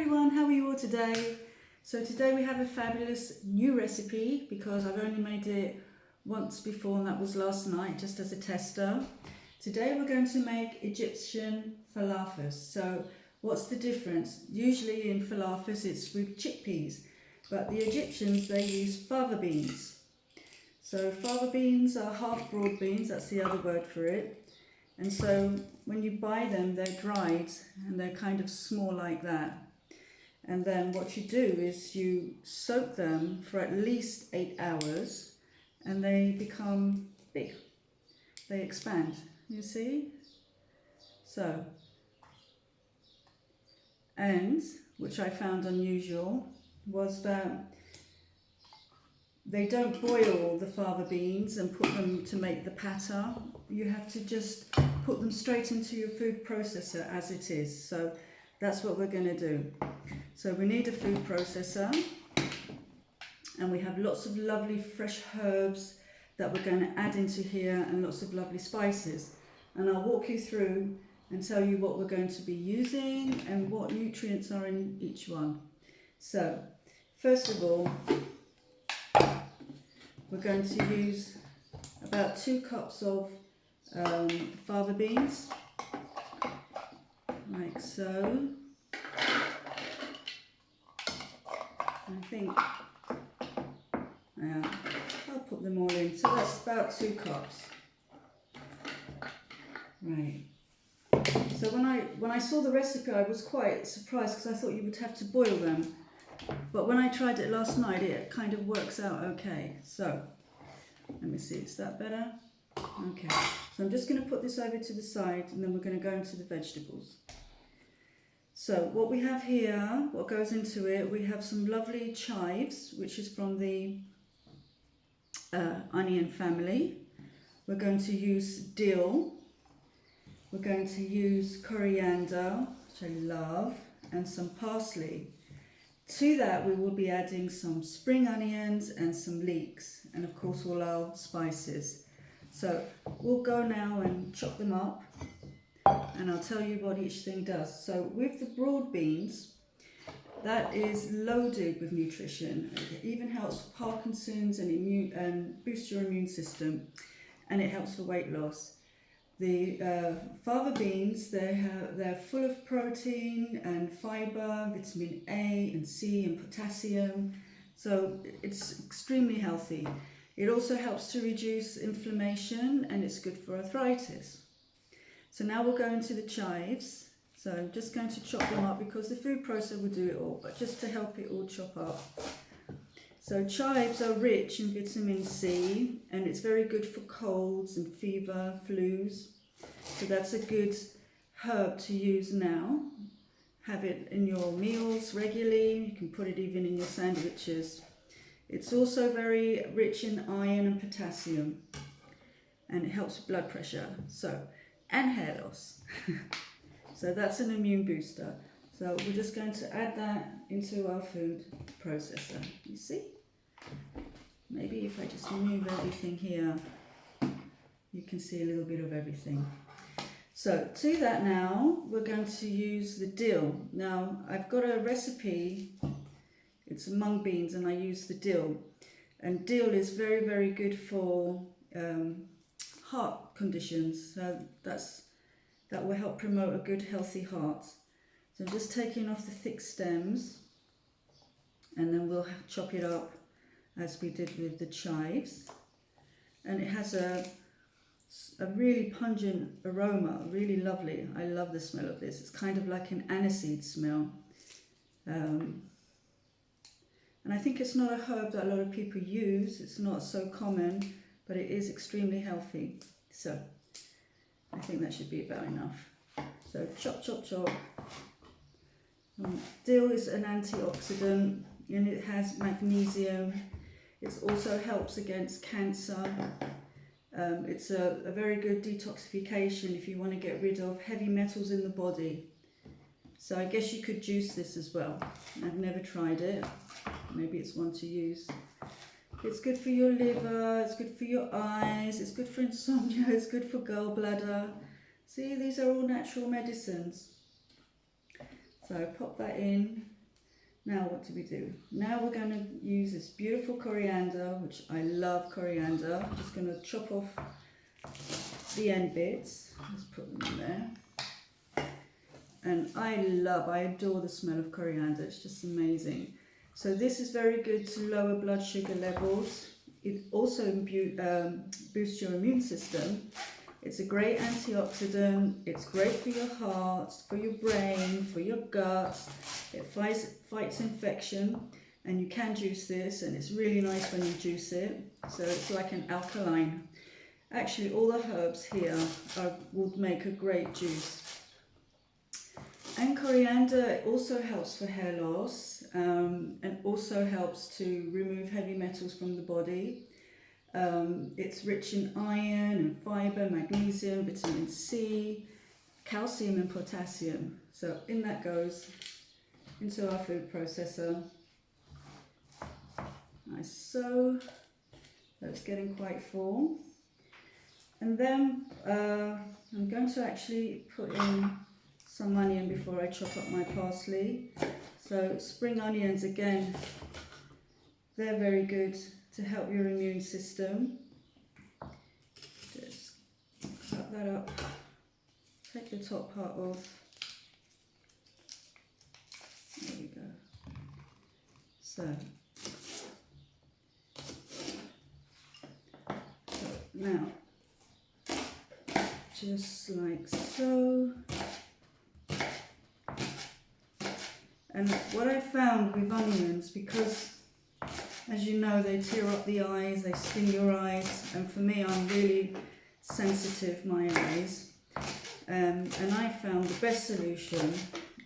everyone, how are you all today? So today we have a fabulous new recipe because I've only made it once before and that was last night just as a tester. Today we're going to make Egyptian falafels. So what's the difference? Usually in falafels it's with chickpeas, but the Egyptians, they use fava beans. So fava beans are half broad beans, that's the other word for it. And so when you buy them, they're dried and they're kind of small like that. And then what you do is you soak them for at least 8 hours and they become big. They expand, you see? So, and which I found unusual was that they don't boil the fava beans and put them to make the patter. You have to just put them straight into your food processor as it is. So that's what we're going to do. So we need a food processor and we have lots of lovely fresh herbs that we're going to add into here and lots of lovely spices. And I'll walk you through and tell you what we're going to be using and what nutrients are in each one. So first of all, we're going to use about 2 cups of fava beans, like so. I think, yeah, I'll put them all in. So that's about 2 cups. Right. So when I saw the recipe, I was quite surprised because I thought you would have to boil them. But when I tried it last night, it kind of works out okay. So, let me see, is that better? Okay, so I'm just going to put this over to the side and then we're going to go into the vegetables. So what we have here, what goes into it, we have some lovely chives, which is from the onion family. We're going to use dill. We're going to use coriander, which I love, and some parsley. To that we will be adding some spring onions and some leeks and of course all our spices. So we'll go now and chop them up and I'll tell you what each thing does. So with the broad beans, that is loaded with nutrition. It even helps for Parkinson's and boosts your immune system, and it helps for weight loss. The fava beans, they're full of protein and fibre, vitamin A and C and potassium, so it's extremely healthy. It also helps to reduce inflammation and it's good for arthritis. So now we'll go into the chives. So I'm just going to chop them up because the food processor will do it all, but just to help it all chop up. So chives are rich in vitamin C and it's very good for colds and fever, flus. So that's a good herb to use now. Have it in your meals regularly. You can put it even in your sandwiches. It's also very rich in iron and potassium and it helps with blood pressure and hair loss. So that's an immune booster. So we're just going to add that into our food processor. You see? Maybe if I just remove everything here, you can see a little bit of everything. So to that now, we're going to use the dill. Now I've got a recipe, it's mung beans and I use the dill. And dill is very, very good for heart conditions. So that will help promote a good healthy heart. So I'm just taking off the thick stems and then we'll chop it up as we did with the chives. And it has a really pungent aroma, really lovely. I love the smell of this. It's kind of like an aniseed smell. And I think it's not a herb that a lot of people use. It's not so common, but it is extremely healthy. So I think that should be about enough. So chop, chop, chop. Dill is an antioxidant and it has magnesium. It also helps against cancer. It's a very good detoxification if you want to get rid of heavy metals in the body. So I guess you could juice this as well. I've never tried it. Maybe it's one to use. It's good for your liver, it's good for your eyes, it's good for insomnia, it's good for gallbladder. See, these are all natural medicines. So pop that in. Now what do we do? Now we're going to use this beautiful coriander, which I love coriander. I'm just going to chop off the end bits. Let's put them in there. And I adore the smell of coriander. It's just amazing. So this is very good to lower blood sugar levels. It also boosts your immune system. It's a great antioxidant. It's great for your heart, for your brain, for your gut. It fights infection, and you can juice this, and it's really nice when you juice it. So it's like an alkaline. Actually, all the herbs here would make a great juice. And coriander also helps for hair loss, and also helps to remove heavy metals from the body. It's rich in iron and fibre, magnesium, vitamin C, calcium and potassium. So in that goes into our food processor. Nice, so that's getting quite full. And then I'm going to actually put in some onion before I chop up my parsley. So spring onions, again, they're very good to help your immune system. Just cut that up, take the top part off. There we go. So now, just like so. And what I found with onions, because as you know, they tear up the eyes, they sting your eyes, and for me, I'm really sensitive, my eyes. And I found the best solution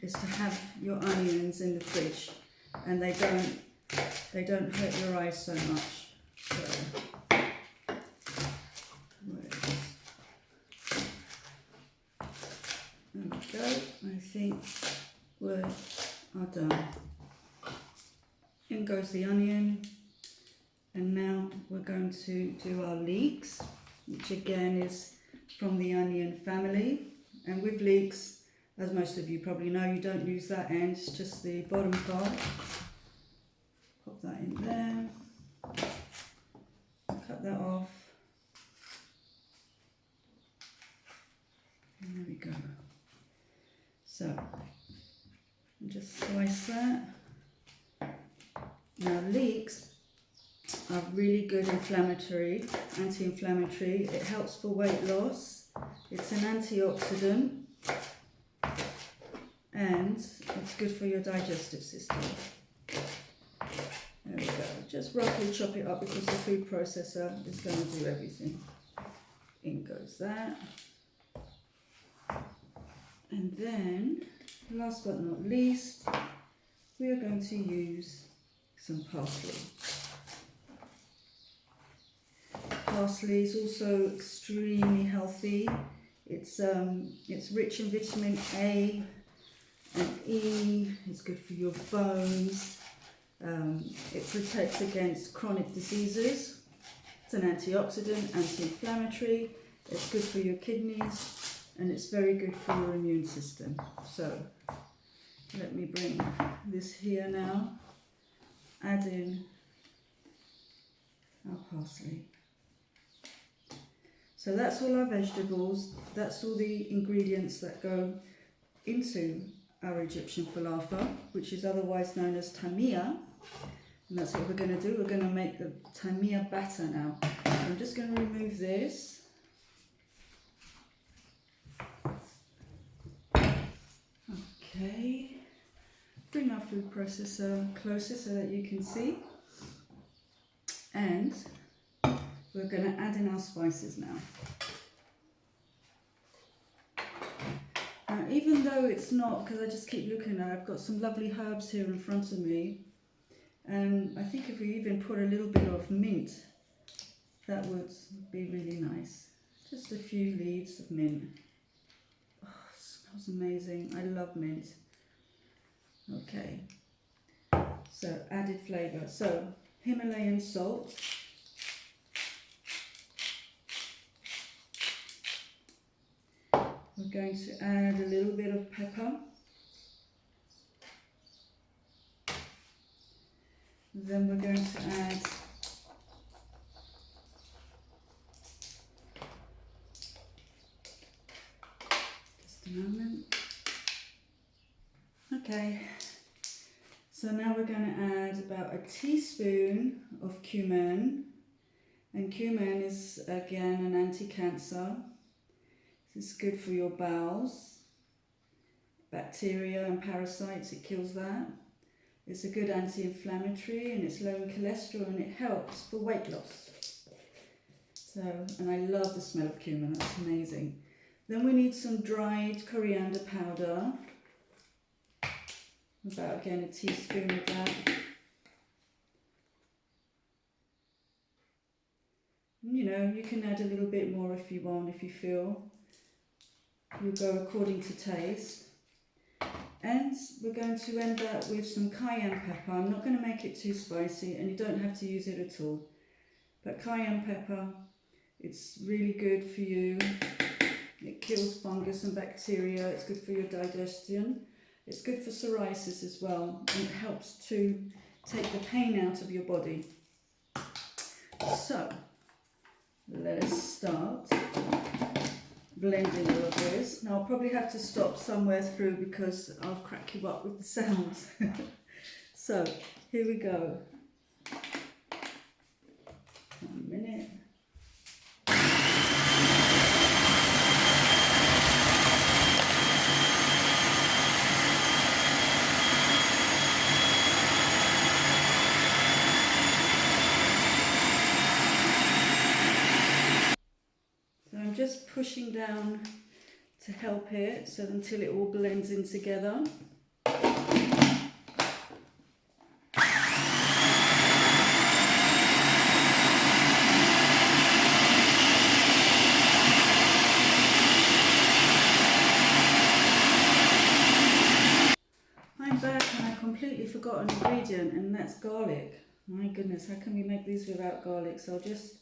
is to have your onions in the fridge, and they don't hurt your eyes so much. So, there we go. I think we are done. In goes the onion, and now we're going to do our leeks, which again is from the onion family. And with leeks, as most of you probably know, you don't use that end, it's just the bottom part. Pop that in there, cut that off, and there we go. So, just slice that. Now leeks are really good anti-inflammatory. It helps for weight loss. It's an antioxidant, and it's good for your digestive system. There we go. Just roughly chop it up because the food processor is going to do everything. In goes that. And then, last but not least, we are going to use some parsley. Parsley is also extremely healthy. It's rich in vitamin A and E. It's good for your bones. It protects against chronic diseases. It's an antioxidant, anti-inflammatory. It's good for your kidneys, and it's very good for your immune system. So let me bring this here now. Add in our parsley. So that's all our vegetables, that's all the ingredients that go into our Egyptian falafel, which is otherwise known as Taameya. And that's what we're going to do. We're going to make the Taameya batter now. So I'm just going to remove this. Okay. Bring our food processor closer so that you can see. And we're going to add in our spices now. Now, even though it's not, because I just keep looking at it, I've got some lovely herbs here in front of me. And I think if we even put a little bit of mint, that would be really nice. Just a few leaves of mint. Oh, it smells amazing. I love mint. Okay. So, added flavour. So, Himalayan salt. We're going to add a little bit of pepper. Then we're going to add just a moment. Okay, so now we're going to add about a teaspoon of cumin, and cumin is again an anti-cancer. It's good for your bowels, bacteria and parasites, it kills that. It's a good anti-inflammatory and it's low in cholesterol and it helps for weight loss. So, and I love the smell of cumin, that's amazing. Then we need some dried coriander powder. About again a teaspoon of that. You know, you can add a little bit more if you want, if you feel. You'll go according to taste. And we're going to end that with some cayenne pepper. I'm not going to make it too spicy and you don't have to use it at all. But cayenne pepper, it's really good for you. It kills fungus and bacteria. It's good for your digestion. It's good for psoriasis as well. And it helps to take the pain out of your body. So, let us start blending all of this. Now I'll probably have to stop somewhere through because I'll crack you up with the sounds. So here we go. 1 minute. I'm just pushing down to help it, so until it all blends in together. I'm back and I completely forgot an ingredient, and that's garlic. My goodness, how can we make these without garlic? So I'll just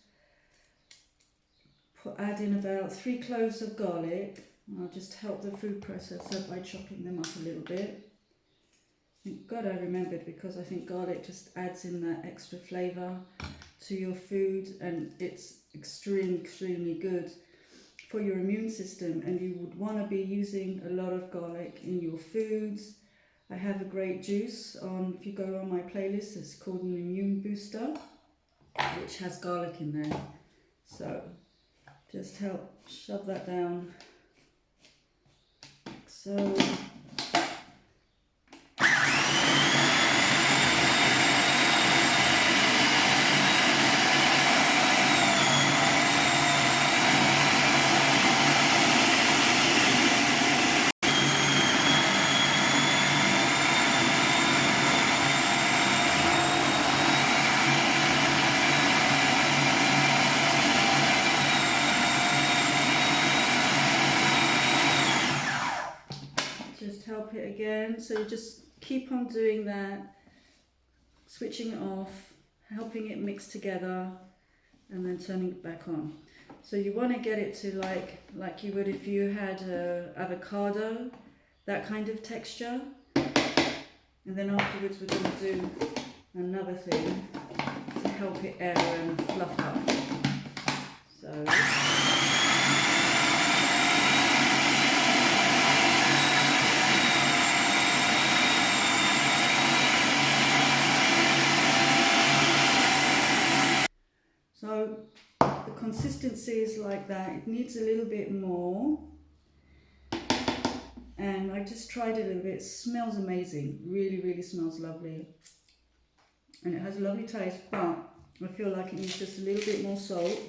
add in about 3 cloves of garlic. I'll just help the food processor by chopping them up a little bit. Thank God I remembered, because I think garlic just adds in that extra flavour to your food, and it's extremely good for your immune system, and you would want to be using a lot of garlic in your foods. I have a great juice on, if you go on my playlist, it's called an immune booster, which has garlic in there. So just help shove that down. So help it again. So you just keep on doing that, switching it off, helping it mix together, and then turning it back on. So you want to get it to like you would if you had avocado, that kind of texture. And then afterwards we're going to do another thing to help it air and fluff up. So the consistency is like that. It needs a little bit more. And I just tried it a little bit. It smells amazing. Really smells lovely. And it has a lovely taste, but I feel like it needs just a little bit more salt.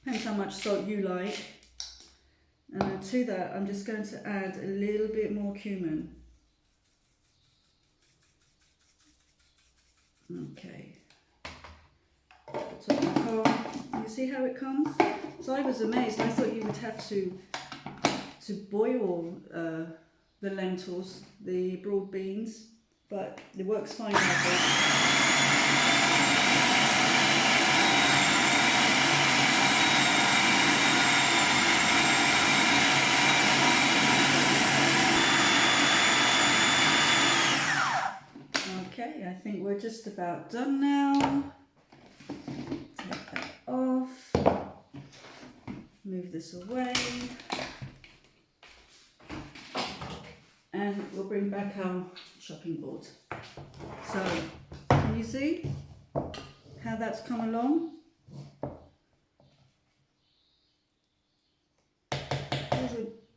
Depends how much salt you like. And then to that, I'm just going to add a little bit more cumin. Okay. You see how it comes? So I was amazed. I thought you would have to boil the lentils, the broad beans, but it works fine like that. Okay, I I think we're just about done now. Take that off. Move this away. And we'll bring back our chopping board. So, can you see how that's come along?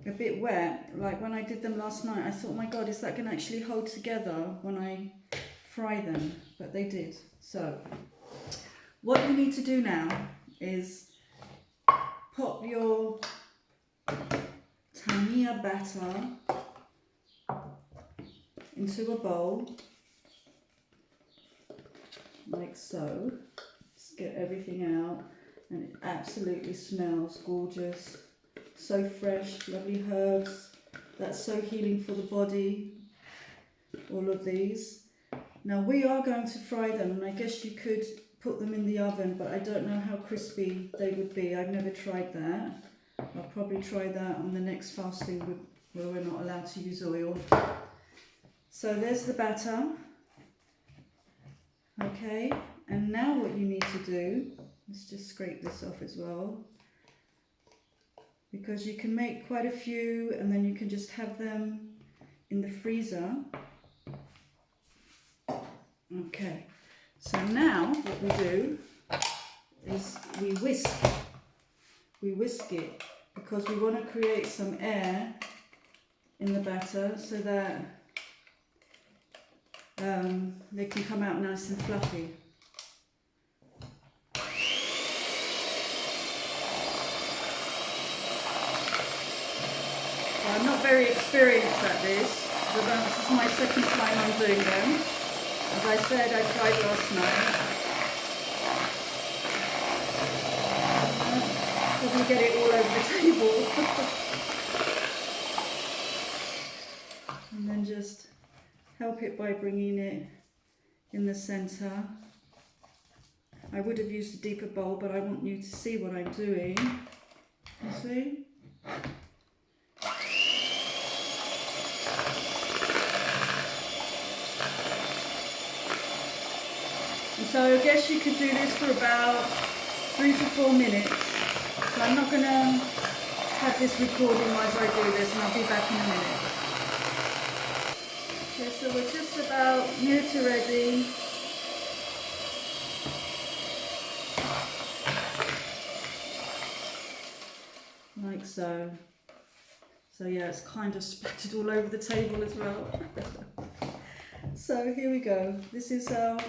A bit wet, like when I did them last night I thought, my god, is that going to actually hold together when I fry them? But they did. So what you need to do now is pop your Taameya batter into a bowl like so. Just get everything out, and it absolutely smells gorgeous. So fresh, lovely herbs. That's so healing for the body. All of these. Now we are going to fry them, and I guess you could put them in the oven, but I don't know how crispy they would be. I've never tried that. I'll probably try that on the next fasting where we're not allowed to use oil. So there's the batter. Okay, and now what you need to do, let's just scrape this off as well, because you can make quite a few and then you can just have them in the freezer. Okay, so now what we do is we whisk it, because we want to create some air in the batter so that they can come out nice and fluffy. Well, I'm not very experienced at this, but this is my second time I'm doing them. As I said, I tried last night. Probably get it all over the table. And then just help it by bringing it in the centre. I would have used a deeper bowl, but I want you to see what I'm doing. You see? And so I guess you could do this for about 3 to 4 minutes. So I'm not going to have this recording whilst I do this, and I'll be back in a minute. Okay, so we're just about near to ready. Like so. So yeah, it's kind of splattered all over the table as well. So here we go. This is our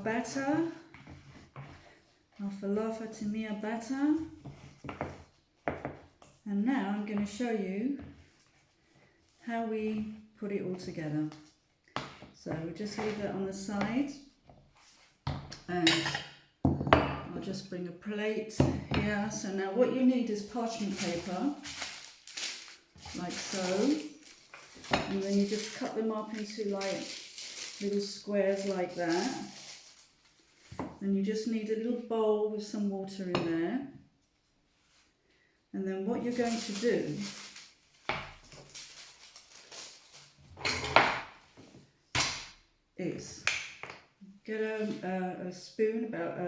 batter, our falafel Taameya batter. And now I'm going to show you how we put it all together. So we just leave that on the side, and I'll just bring a plate here. So now what you need is parchment paper, like so, and then you just cut them up into like little squares like that. And you just need a little bowl with some water in there. And then what you're going to do is get a spoon, about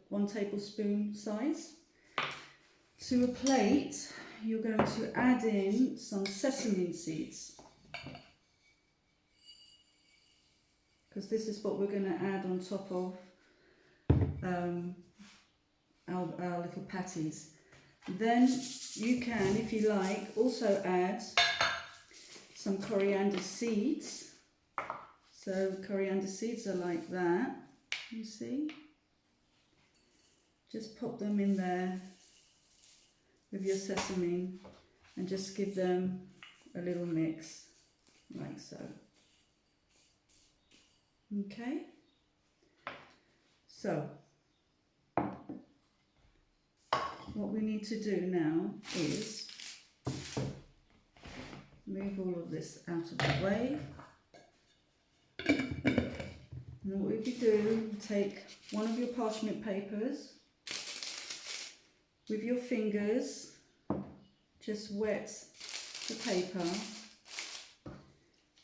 1 tablespoon size. To a plate, you're going to add in some sesame seeds, because this is what we're going to add on top of our little patties. Then you can, if you like, also add some coriander seeds. So coriander seeds are like that, you see. Just pop them in there with your sesame and just give them a little mix, like so. Okay. So what we need to do now is move all of this out of the way. And what we could do, take one of your parchment papers, with your fingers, just wet the paper,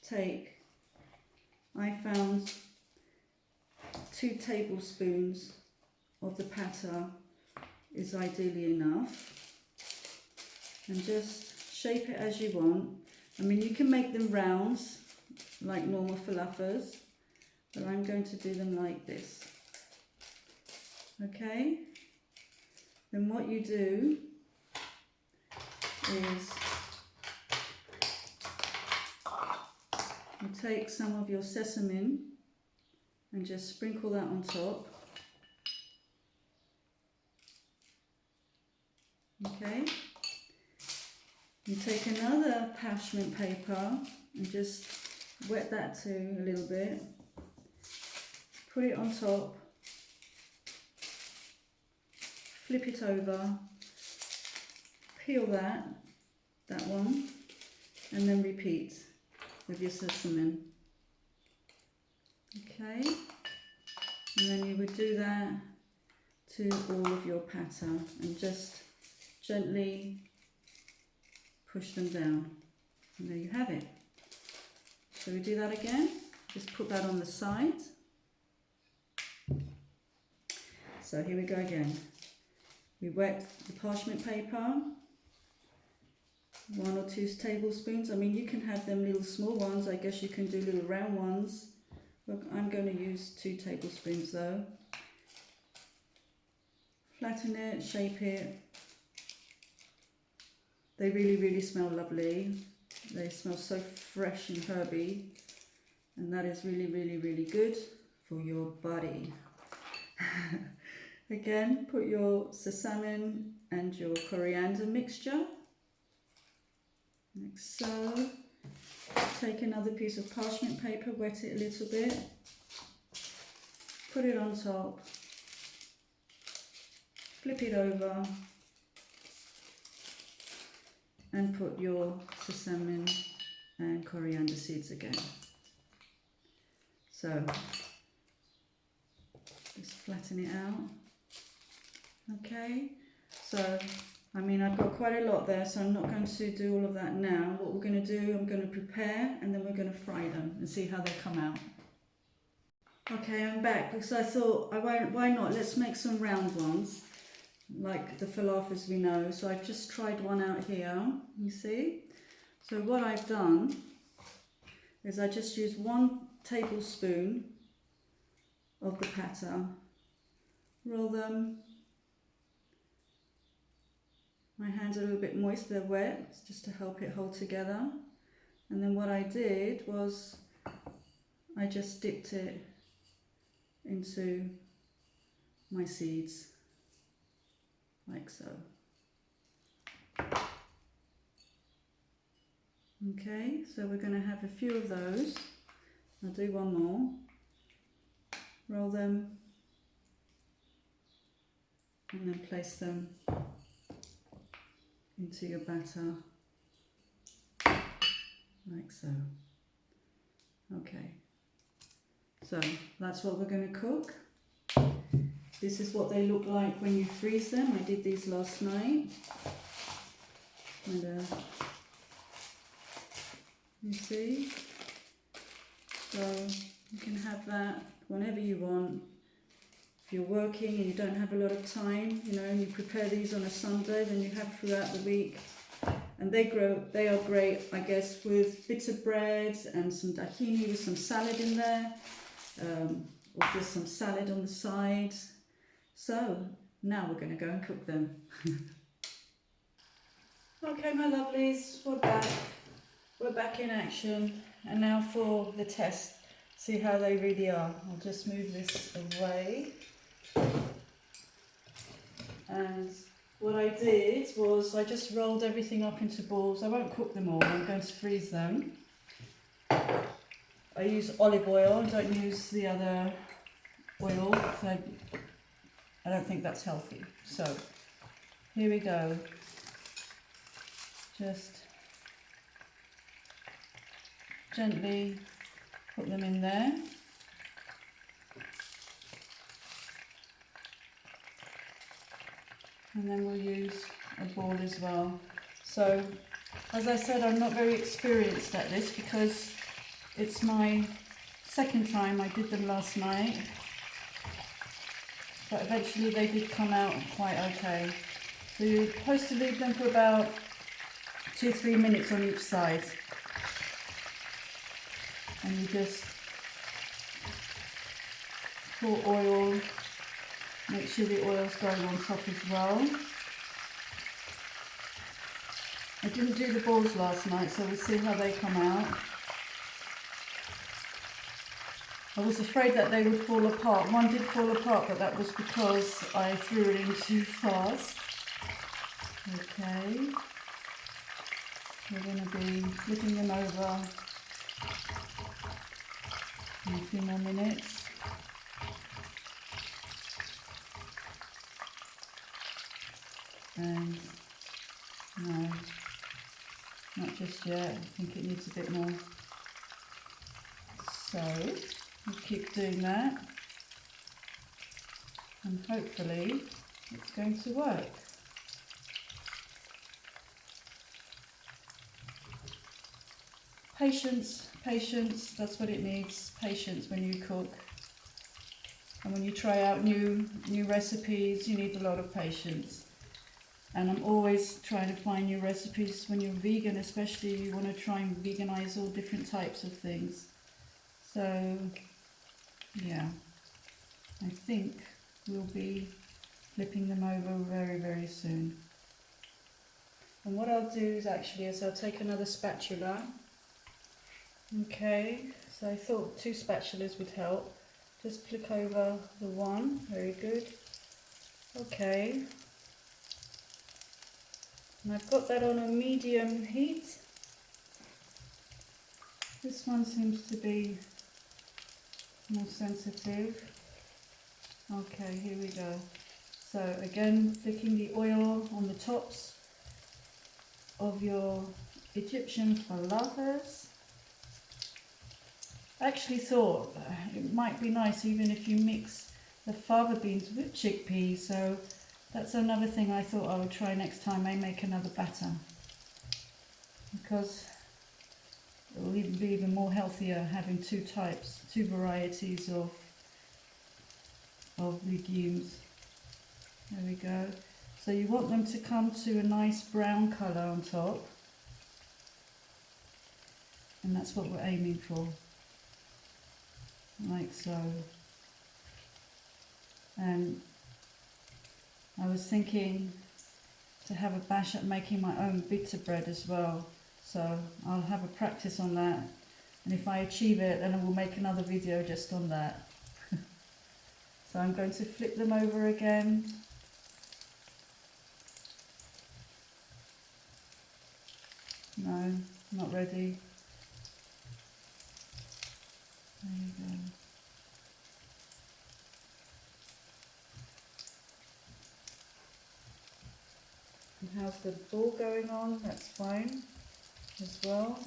take I found 2 tablespoons of the patter is ideally enough. And just shape it as you want. I mean, you can make them rounds like normal falafels, but I'm going to do them like this. Okay? Then what you do is you take some of your sesame and just sprinkle that on top. Okay? You take another parchment paper and just wet that too a little bit. Put it on top. Flip it over. Peel that one, and then repeat with your sesame. Okay? And then you would do that to all of your patter and just gently push them down. And there you have it. So we do that again. Just put that on the side. So here we go again. We wet the parchment paper. 1 or 2 tablespoons. I mean, you can have them little small ones. I guess you can do little round ones. Look, I'm going to use 2 tablespoons though. Flatten it, shape it. They really, really smell lovely. They smell so fresh and herby. And that is really, really, really good for your body. Again, put your sesame and your coriander mixture. Like so. Take another piece of parchment paper, wet it a little bit. Put it on top. Flip it over. And put your sesame and coriander seeds again. So, just flatten it out. Okay, so, I mean, I've got quite a lot there, so I'm not going to do all of that now. What we're going to do, I'm going to prepare, and then we're going to fry them and see how they come out. Okay, I'm back, because I thought, why not, let's make some round ones, like the falafels we know. So I've just tried one out here, you see. So what I've done is I just used 1 tablespoon of the patter, roll them. My hands are a little bit moist, they're wet, just to help it hold together. And then what I did was I just dipped it into my seeds, like so. Okay, so we're going to have a few of those. I'll do one more. Roll them and then place them into your batter, like so. Okay, so that's what we're going to cook. This is what they look like when you freeze them. I did these last night. And you see, so you can have that whenever you want. If you're working and you don't have a lot of time, you know, and you prepare these on a Sunday, then you have throughout the week. And they are great, I guess, with bits of bread and some tahini with some salad in there, or just some salad on the side. So now we're going to go and cook them. Okay, my lovelies, we're back. We're back in action, and now for the test. See how they really are. I'll just move this away. And what I did was I just rolled everything up into balls. I won't cook them all, I'm going to freeze them. I use olive oil, I don't use the other oil, so I don't think that's healthy. So here we go. Just gently put them in there. And then we'll use a ball as well. So, as I said, I'm not very experienced at this because it's my second time. I did them last night, but eventually they did come out quite okay. So you're supposed to leave them for about 2-3 minutes on each side, and you just pour oil. Make sure the oil's going on top as well. I didn't do the balls last night, so we'll see how they come out. I was afraid that they would fall apart. One did fall apart, but that was because I threw it in too fast. Okay. We're going to be flipping them over in a few more minutes. And no, not just yet. I think it needs a bit more. So we'll keep doing that, and hopefully it's going to work. Patience, patience, that's what it needs. Patience when you cook. And when you try out new recipes, you need a lot of patience. And I'm always trying to find new recipes. When you're vegan especially, you want to try and veganize all different types of things. So yeah, I think we'll be flipping them over very, very soon. And what I'll do is I'll take another spatula. Okay, so I thought 2 spatulas would help. Just flick over the one, very good. Okay. And I've got that on a medium heat. This one seems to be more sensitive. Okay, here we go. So again, flicking the oil on the tops of your Egyptian falafels. I actually thought it might be nice even if you mix the fava beans with chickpeas, so that's another thing I thought I would try next time I make another batter, because it will even be even more healthier having 2 varieties of legumes. There we go. So you want them to come to a nice brown colour on top, and that's what we're aiming for, like so. And I was thinking to have a bash at making my own pita bread as well, so I'll have a practice on that, and if I achieve it then I will make another video just on that. So I'm going to flip them over again. No, not ready. There you go. And how's the ball going on? That's fine as well.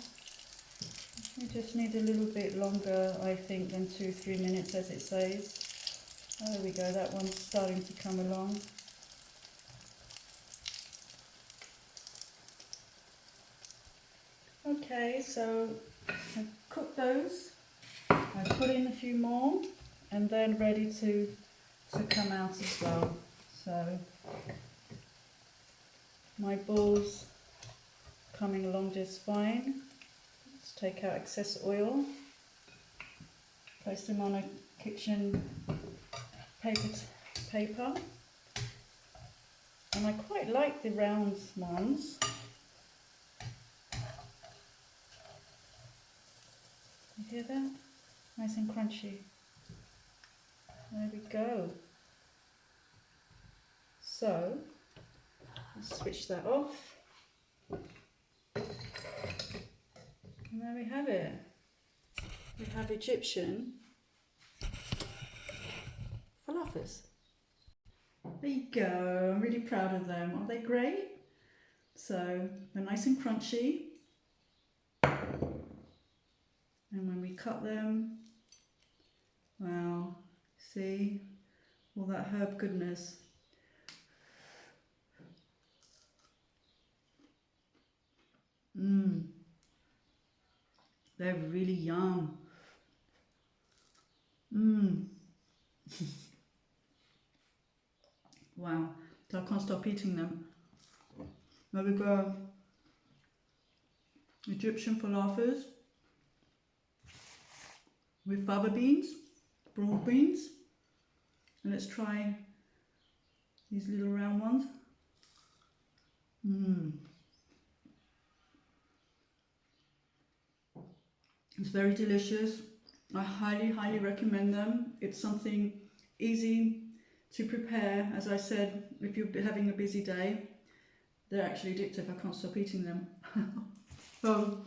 You just need a little bit longer, I think, than 2-3 minutes as it says. There we go, that one's starting to come along. Okay, so I've cooked those. I put in a few more and then ready to come out as well. So my balls coming along just fine. Let's take out excess oil. Place them on a kitchen paper. And I quite like the round ones. You hear that? Nice and crunchy. There we go. So, let's switch that off. And there we have it. We have Egyptian falafels. There you go. I'm really proud of them. Aren't they great? So, they're nice and crunchy. And when we cut them, wow, see all that herb goodness. They're really yum. Mmm. Wow. So I can't stop eating them. There we go. Egyptian falafels with fava beans, broad beans. And let's try these little round ones. Mmm. It's very delicious. I highly, highly recommend them. It's something easy to prepare. As I said, if you're having a busy day, they're actually addictive. I can't stop eating them. So,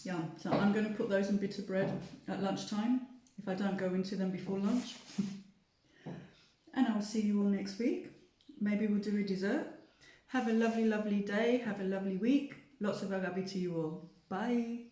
yeah, so I'm going to put those in bits of bread at lunchtime if I don't go into them before lunch. And I will see you all next week. Maybe we'll do a dessert. Have a lovely, lovely day. Have a lovely week. Lots of agabi to you all. Bye.